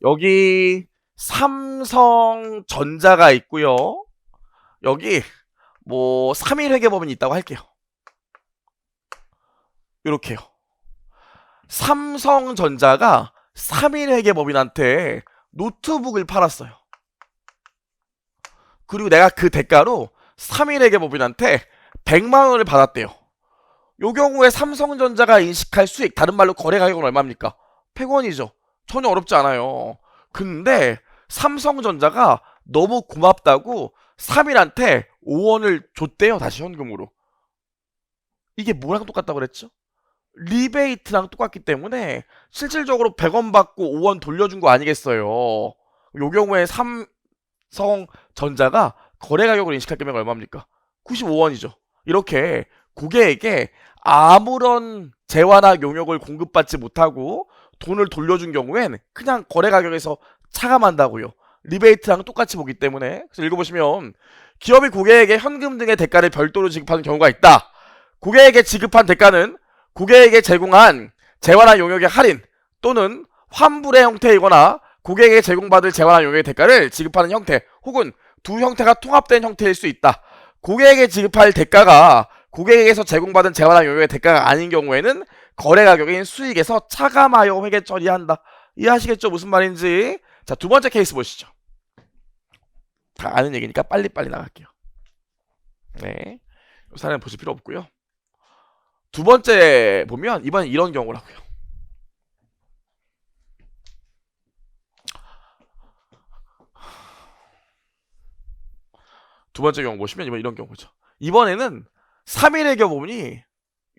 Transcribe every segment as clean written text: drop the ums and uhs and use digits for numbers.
여기 삼성전자가 있고요. 여기 뭐 3일 회계법인이 있다고 할게요. 이렇게요. 삼성전자가 3일 회계법인한테 노트북을 팔았어요. 그리고 내가 그 대가로 3일 회계법인한테 100만 원을 받았대요. 요 경우에 삼성전자가 인식할 수익, 다른 말로 거래 가격은 얼마입니까? 100원이죠. 전혀 어렵지 않아요. 근데 삼성전자가 너무 고맙다고 3일한테 5원을 줬대요. 다시 현금으로. 이게 뭐랑 똑같다고 그랬죠? 리베이트랑 똑같기 때문에 실질적으로 100원 받고 5원 돌려준 거 아니겠어요. 요 경우에 삼성전자가 거래 가격을 인식할 금액이 얼마입니까? 95원이죠. 이렇게 고객에게 아무런 재화나 용역을 공급받지 못하고 돈을 돌려준 경우엔 그냥 거래 가격에서 차감한다고요. 리베이트랑 똑같이 보기 때문에. 그래서 읽어보시면 기업이 고객에게 현금 등의 대가를 별도로 지급하는 경우가 있다. 고객에게 지급한 대가는 고객에게 제공한 재화나 용역의 할인 또는 환불의 형태이거나 고객에게 제공받을 재화나 용역의 대가를 지급하는 형태 혹은 두 형태가 통합된 형태일 수 있다. 고객에게 지급할 대가가 고객에게서 제공받은 재화나 용역의 대가가 아닌 경우에는 거래 가격인 수익에서 차감하여 회계 처리한다. 이해하시겠죠? 무슨 말인지. 자, 두 번째 케이스 보시죠. 다 아는 얘기니까 빨리빨리 나갈게요. 네, 이 사례는 보실 필요 없고요. 두 번째 보면 이번엔 이런 경우라고요. 두 번째 경우 보시면 이번 이런 경우죠. 이번에는 3일 회계법인이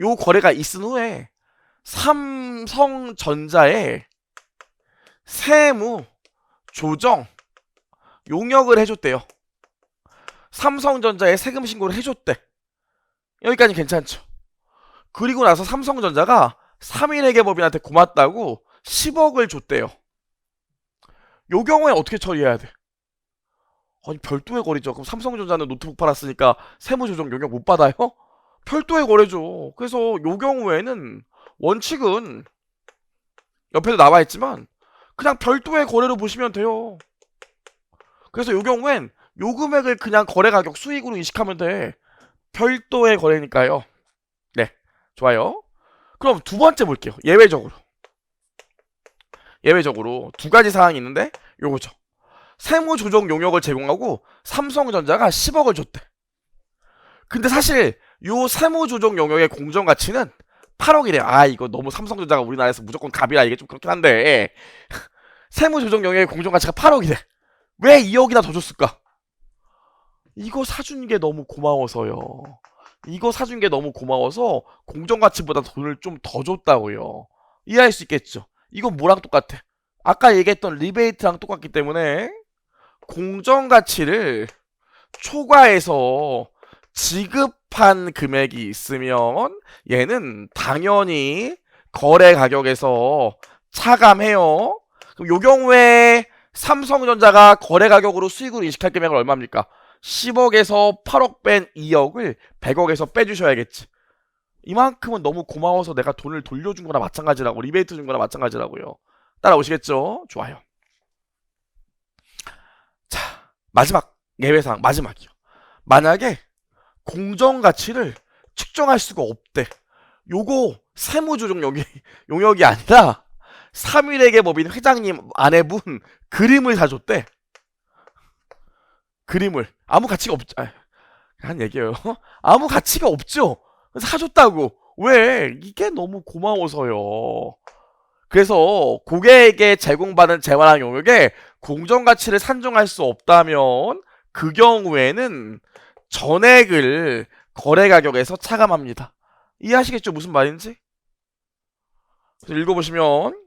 요 거래가 있은 후에 삼성전자에 세무 조정 용역을 해줬대요. 삼성전자에 세금 신고를 해줬대. 여기까지 괜찮죠. 그리고 나서 삼성전자가 3일 회계법인한테 고맙다고 10억을 줬대요. 요 경우에 어떻게 처리해야 돼? 아니 별도의 거래죠. 그럼 삼성전자는 노트북 팔았으니까 세무조정 용역 못 받아요? 별도의 거래죠. 그래서 요 경우에는 원칙은 옆에도 나와있지만 그냥 별도의 거래로 보시면 돼요. 그래서 요 경우엔 요 금액을 그냥 거래 가격 수익으로 인식하면 돼. 별도의 거래니까요. 네, 좋아요. 그럼 두 번째 볼게요. 예외적으로 두 가지 사항이 있는데 요거죠. 세무조정 용역을 제공하고 삼성전자가 10억을 줬대. 근데 사실 요 세무조정 용역의 공정가치는 8억이래. 아, 이거 너무 삼성전자가 우리나라에서 무조건 갑이라 이게 좀 그렇긴 한데 세무조정 용역의 공정가치가 8억이래. 왜 2억이나 더 줬을까? 이거 사준 게 너무 고마워서요. 이거 사준 게 너무 고마워서 공정가치보다 돈을 좀 더 줬다고요. 이해할 수 있겠죠? 이건 뭐랑 똑같아? 아까 얘기했던 리베이트랑 똑같기 때문에 공정가치를 초과해서 지급한 금액이 있으면 얘는 당연히 거래 가격에서 차감해요. 그럼 요 경우에 삼성전자가 거래 가격으로 수익으로 인식할 금액은 얼마입니까? 10억에서 8억 뺀 2억을 100억에서 빼주셔야겠지. 이만큼은 너무 고마워서 내가 돈을 돌려준 거나 마찬가지라고, 리베이트 준 거나 마찬가지라고요. 따라오시겠죠? 좋아요. 자, 마지막 예외사항 마지막이요. 만약에 공정가치를 측정할 수가 없대. 요거 세무조정 용역이 아니라 3일에게 법인 회장님 아내분 그림을 사줬대. 그림을 아무 가치가 없죠. 한 얘기예요. 아무 가치가 없죠. 사줬다고. 왜? 이게 너무 고마워서요. 그래서 고객에게 제공받은 재화나 용역에 공정가치를 산정할 수 없다면 그 경우에는 전액을 거래 가격에서 차감합니다. 이해하시겠죠? 무슨 말인지? 읽어보시면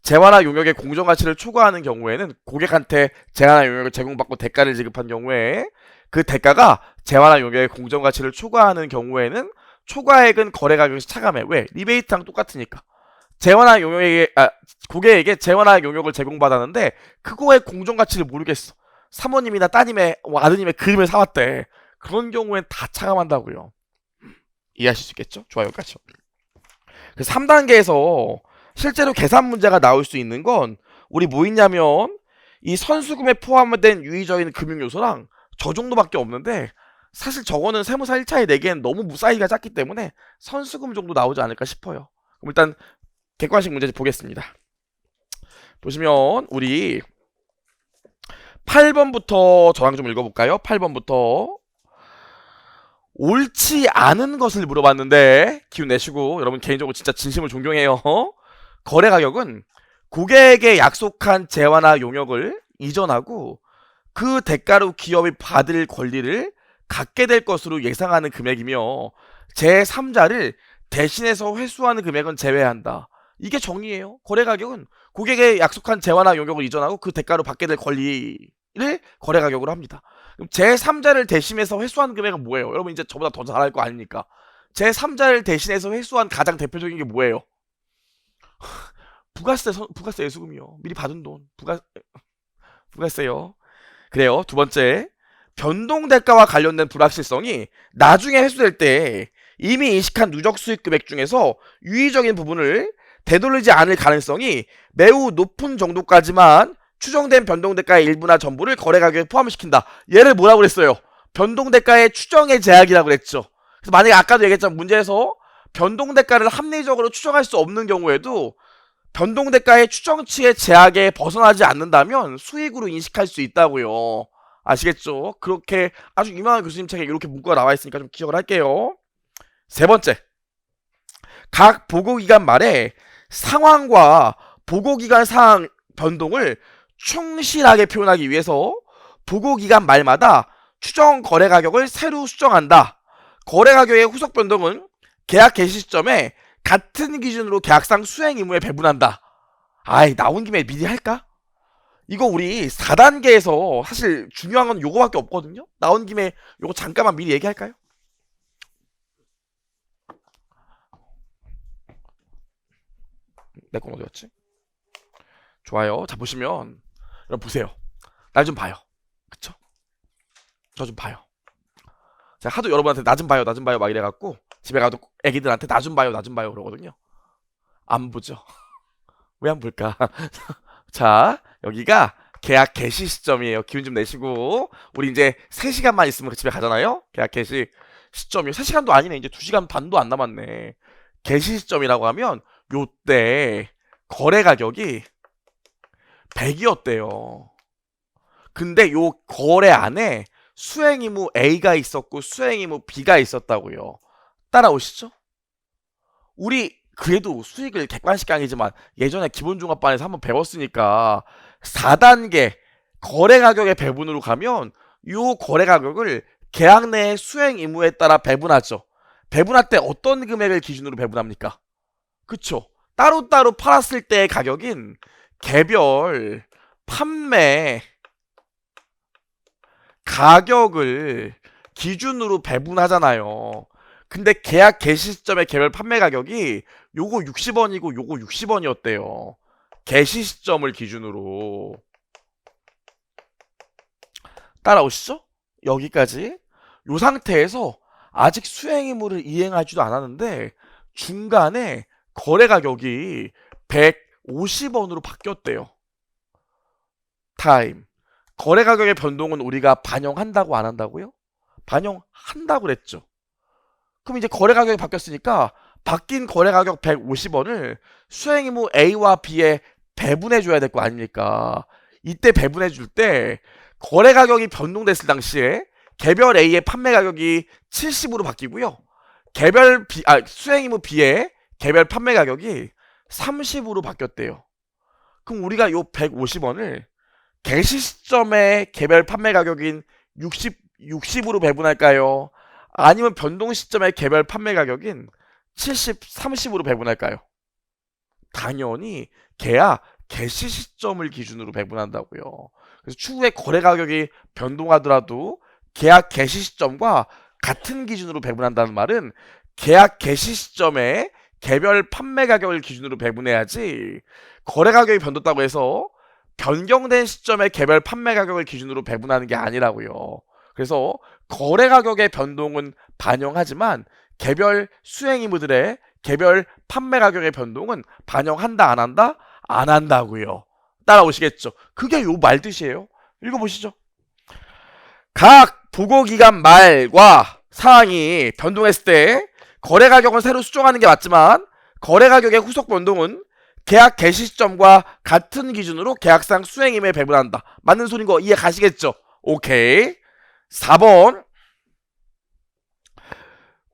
재화나 용역의 공정가치를 초과하는 경우에는 고객한테 재화나 용역을 제공받고 대가를 지급한 경우에 그 대가가 재화나 용역의 공정가치를 초과하는 경우에는 초과액은 거래 가격에서 차감해. 왜? 리베이트랑 똑같으니까. 재화나 용역에게 고객에게 재화나 용역을 제공받았는데 그거의 공정가치를 모르겠어. 사모님이나 따님의 아드님의 그림을 사왔대. 그런 경우엔 다 차감한다고요. 이해하실 수 있겠죠? 좋아요. 여기까지. 그래서 3단계에서 실제로 계산 문제가 나올 수 있는 건 우리 뭐 있냐면 이 선수금에 포함된 유의적인 금융 요소랑 저 정도밖에 없는데, 사실 저거는 세무사 1차에 내기엔 너무 사이즈가 작기 때문에 선수금 정도 나오지 않을까 싶어요. 그럼 일단 객관식 문제 보겠습니다. 보시면 우리 8번부터 저랑 좀 읽어볼까요? 8번부터 옳지 않은 것을 물어봤는데 기운 내시고, 여러분 개인적으로 진짜 진심을 존경해요. 거래 가격은 고객에게 약속한 재화나 용역을 이전하고 그 대가로 기업이 받을 권리를 갖게 될 것으로 예상하는 금액이며 제3자를 대신해서 회수하는 금액은 제외한다. 이게 정의예요. 거래 가격은 고객에 약속한 재화나 용역을 이전하고 그 대가로 받게 될 권리를 거래 가격으로 합니다. 그럼 제3자를 대신해서 회수하는 금액은 뭐예요? 여러분 이제 저보다 더 잘할 거 아닙니까? 제3자를 대신해서 회수한 가장 대표적인 게 뭐예요? 부가세 예수금이요. 미리 받은 돈. 부가세요. 그래요. 두 번째, 변동대가와 관련된 불확실성이 나중에 회수될 때 이미 인식한 누적 수익 금액 중에서 유의적인 부분을 되돌리지 않을 가능성이 매우 높은 정도까지만 추정된 변동대가의 일부나 전부를 거래가격에 포함시킨다. 얘를 뭐라고 그랬어요? 변동대가의 추정의 제약이라고 그랬죠. 그래서 만약에 아까도 얘기했지만 문제에서 변동대가를 합리적으로 추정할 수 없는 경우에도 변동대가의 추정치의 제약에 벗어나지 않는다면 수익으로 인식할 수 있다고요. 아시겠죠? 그렇게 아주 유명한 교수님 책에 이렇게 문구가 나와 있으니까 좀 기억을 할게요. 세 번째, 각 보고기간 말에 상황과 보고기간 상황 변동을 충실하게 표현하기 위해서 보고기간 말마다 추정 거래가격을 새로 수정한다. 거래가격의 후속 변동은 계약 개시 시점에 같은 기준으로 계약상 수행 의무에 배분한다. 아이, 나온 김에 미리 할까? 이거 우리 4단계에서 사실 중요한 건 요거밖에 없거든요. 나온 김에 요거 잠깐만 미리 얘기할까요? 내 건 어디였지? 좋아요. 자, 보시면 여러분 보세요. 날 좀 봐요. 그쵸? 저 좀 봐요. 제가 하도 여러분한테 나 좀 봐요 막 이래갖고 집에 가도 애기들한테 나 좀 봐요 그러거든요. 안 보죠. 왜 안 볼까? 자, 여기가 계약 개시 시점이에요. 기운 좀 내시고, 우리 이제 3시간만 있으면 그 집에 가잖아요. 계약 개시 시점이요. 3시간도 아니네. 이제 2시간 반도 안 남았네. 개시 시점이라고 하면 요때 거래 가격이 100이었대요. 근데 요 거래 안에 수행의무 A가 있었고 수행의무 B가 있었다고요. 따라오시죠? 우리 그래도 수익을 객관식 아니지만 예전에 기본종합반에서 한번 배웠으니까 4단계 거래 가격의 배분으로 가면 요 거래 가격을 계약 내의 수행 의무에 따라 배분하죠. 배분할 때 어떤 금액을 기준으로 배분합니까? 그쵸? 따로따로 팔았을 때의 가격인 개별 판매 가격을 기준으로 배분하잖아요. 근데 계약 개시 시점의 개별 판매 가격이 요거 60원이고 요거 60원이었대요. 개시 시점을 기준으로. 따라오시죠? 여기까지. 요 상태에서 아직 수행 의무를 이행하지도 않았는데 중간에 거래 가격이 150원으로 바뀌었대요. 타임. 거래 가격의 변동은 우리가 반영한다고 안 한다고요? 반영한다고 그랬죠. 그럼 이제 거래 가격이 바뀌었으니까 바뀐 거래 가격 150원을 수행 의무 A와 B에 배분해 줘야 될 거 아닙니까? 이때 배분해 줄 때 거래 가격이 변동됐을 당시에 개별 A의 판매 가격이 70으로 바뀌고요. 수행 의무 B의 개별 판매 가격이 30으로 바뀌었대요. 그럼 우리가 요 150원을 개시 시점의 개별 판매 가격인 60으로 배분할까요? 아니면 변동 시점의 개별 판매 가격인 30으로 배분할까요? 당연히 계약 개시 시점을 기준으로 배분한다고요. 그래서 추후에 거래 가격이 변동하더라도 계약 개시 시점과 같은 기준으로 배분한다는 말은 계약 개시 시점에 개별 판매 가격을 기준으로 배분해야지 거래 가격이 변동했다고 해서 변경된 시점의 개별 판매 가격을 기준으로 배분하는 게 아니라고요. 그래서 거래 가격의 변동은 반영하지만 개별 수행 의무들의 개별 판매 가격의 변동은 반영한다 안 한다? 안 한다고요. 따라오시겠죠? 그게 요 말 뜻이에요. 읽어보시죠. 각 보고기간 말과 사항이 변동했을 때 거래 가격은 새로 수정하는 게 맞지만 거래 가격의 후속 변동은 계약 개시 시점과 같은 기준으로 계약상 수행임에 배분한다. 맞는 소린 거 이해 가시겠죠? 오케이. 4번.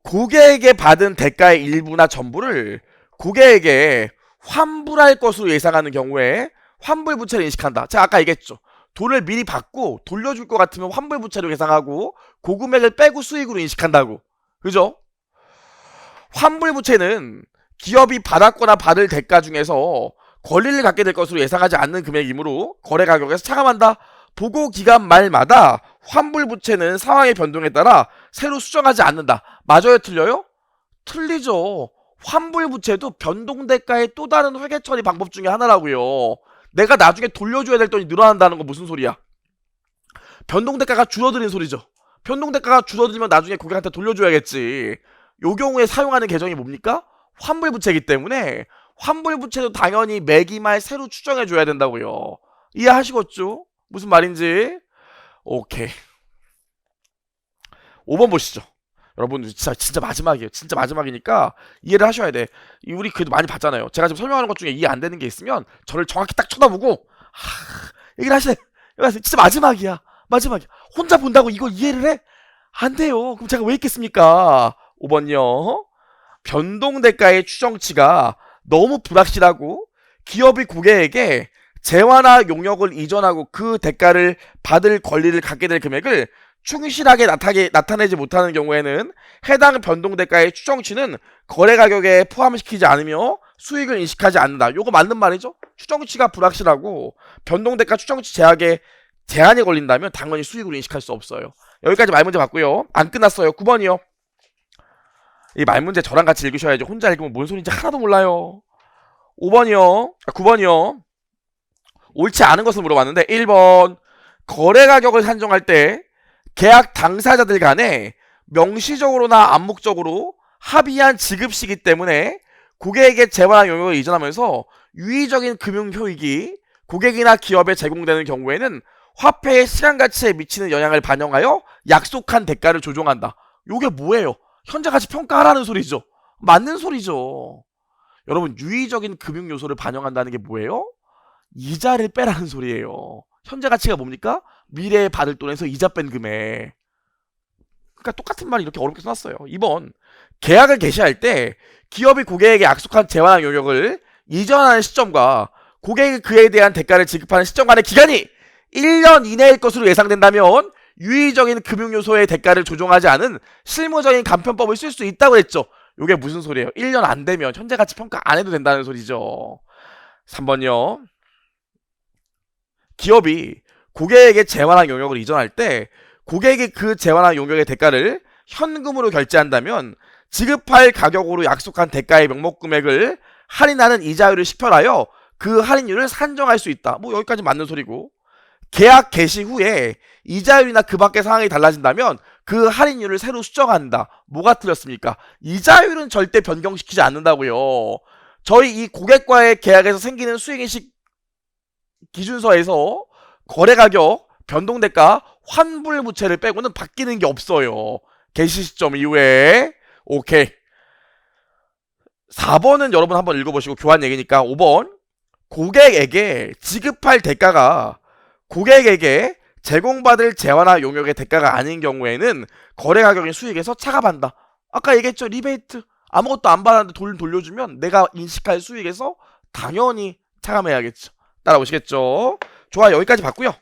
고객에게 받은 대가의 일부나 전부를 고객에게 환불할 것으로 예상하는 경우에 환불부채를 인식한다. 제가 아까 얘기했죠. 돈을 미리 받고 돌려줄 것 같으면 환불부채로 예상하고 그 금액을 빼고 수익으로 인식한다고. 그죠? 환불부채는 기업이 받았거나 받을 대가 중에서 권리를 갖게 될 것으로 예상하지 않는 금액이므로 거래 가격에서 차감한다. 보고 기간 말마다 환불부채는 상황의 변동에 따라 새로 수정하지 않는다. 맞아요? 틀려요? 틀리죠. 환불부채도 변동대가의 또 다른 회계처리 방법 중에 하나라고요. 내가 나중에 돌려줘야 될 돈이 늘어난다는 건 무슨 소리야? 변동대가가 줄어드는 소리죠. 변동대가가 줄어들면 나중에 고객한테 돌려줘야겠지. 요 경우에 사용하는 계정이 뭡니까? 환불부채이기 때문에 환불부채도 당연히 매기말 새로 추정해줘야 된다고요. 이해하시겠죠? 무슨 말인지? 오케이. 5번 보시죠. 여러분 진짜 마지막이에요. 진짜 마지막이니까 이해를 하셔야 돼. 우리 그래도 많이 봤잖아요. 제가 지금 설명하는 것 중에 이해 안 되는 게 있으면 저를 정확히 딱 쳐다보고 얘기를 하시네. 진짜 마지막이야. 마지막이야. 혼자 본다고 이걸 이해를 해? 안 돼요. 그럼 제가 왜 있겠습니까? 5번요. 변동대가의 추정치가 너무 불확실하고 기업이 고객에게 재화나 용역을 이전하고 그 대가를 받을 권리를 갖게 될 금액을 충실하게 나타내지 못하는 경우에는 해당 변동대가의 추정치는 거래 가격에 포함시키지 않으며 수익을 인식하지 않는다. 요거 맞는 말이죠? 추정치가 불확실하고 변동대가 추정치 제약에 제한이 걸린다면 당연히 수익으로 인식할 수 없어요. 여기까지 말문제 봤고요. 안 끝났어요. 9번이요. 이 말문제 저랑 같이 읽으셔야지. 혼자 읽으면 뭔 소리인지 하나도 몰라요. 5번이요. 9번이요. 옳지 않은 것을 물어봤는데 1번. 거래 가격을 산정할 때 계약 당사자들 간에 명시적으로나 암묵적으로 합의한 지급시기 때문에 고객에게 재화나 용역을 이전하면서 유의적인 금융 효익이 고객이나 기업에 제공되는 경우에는 화폐의 시간 가치에 미치는 영향을 반영하여 약속한 대가를 조정한다. 요게 뭐예요? 현재 가치 평가하라는 소리죠. 맞는 소리죠. 여러분 유의적인 금융 요소를 반영한다는 게 뭐예요? 이자를 빼라는 소리예요. 현재 가치가 뭡니까? 미래에 받을 돈에서 이자 뺀 금액. 그러니까 똑같은 말이 이렇게 어렵게 써놨어요. 2번. 계약을 개시할 때 기업이 고객에게 약속한 재화나 용역을 이전하는 시점과 고객이 그에 대한 대가를 지급하는 시점 간의 기간이 1년 이내일 것으로 예상된다면 유의적인 금융요소의 대가를 조정하지 않은 실무적인 간편법을 쓸 수 있다고 했죠. 이게 무슨 소리예요? 1년 안 되면 현재 가치 평가 안 해도 된다는 소리죠. 3번요. 기업이 고객에게 재화나 용역을 이전할 때 고객이 그 재화나 용역의 대가를 현금으로 결제한다면 지급할 가격으로 약속한 대가의 명목 금액을 할인하는 이자율을 식별하여 그 할인율을 산정할 수 있다. 뭐 여기까지 맞는 소리고, 계약 개시 후에 이자율이나 그 밖의 상황이 달라진다면 그 할인율을 새로 수정한다. 뭐가 틀렸습니까? 이자율은 절대 변경시키지 않는다고요. 저희 이 고객과의 계약에서 생기는 수익인식 기준서에서 거래가격, 변동대가, 환불부채를 빼고는 바뀌는 게 없어요. 개시 시점 이후에. 오케이. 4번은 여러분 한번 읽어보시고 교환 얘기니까 5번. 고객에게 지급할 대가가 고객에게 제공받을 재화나 용역의 대가가 아닌 경우에는 거래가격의 수익에서 차감한다. 아까 얘기했죠. 리베이트. 아무것도 안 받았는데 돈 돌려주면 내가 인식할 수익에서 당연히 차감해야겠죠. 따라오시겠죠? 좋아, 여기까지 봤고요.